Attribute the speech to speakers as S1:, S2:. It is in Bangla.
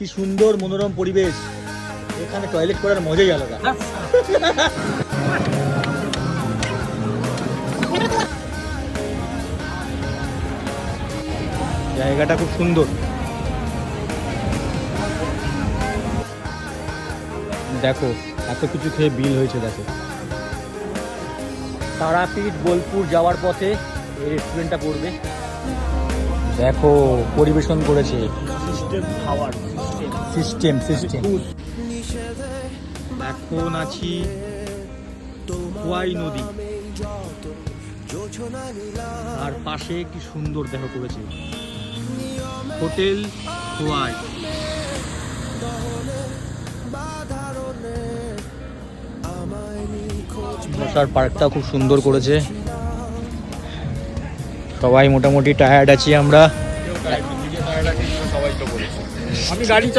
S1: কি সুন্দর মনোরম পরিবেশ, এখানে টয়লেট করার মজাই আলাদা। জায়গাটা খুব সুন্দর। দেখো এত কিছু খেয়ে বিল হয়েছে। দেখো তারাপীঠ বোলপুর যাওয়ার পথে এই রেস্টুরেন্টটা পড়বে। দেখো পরিবেশন করেছে সিস্টেম। এখন আছি খোয়াই নদী, আর পাশে কি সুন্দর দেখো করেছে হোটেল খোয়াই। বসার পার্কটা খুব সুন্দর করেছে। সবাই মোটামুটি টায়ার্ড আছি আমরা।
S2: আমি গাড়ি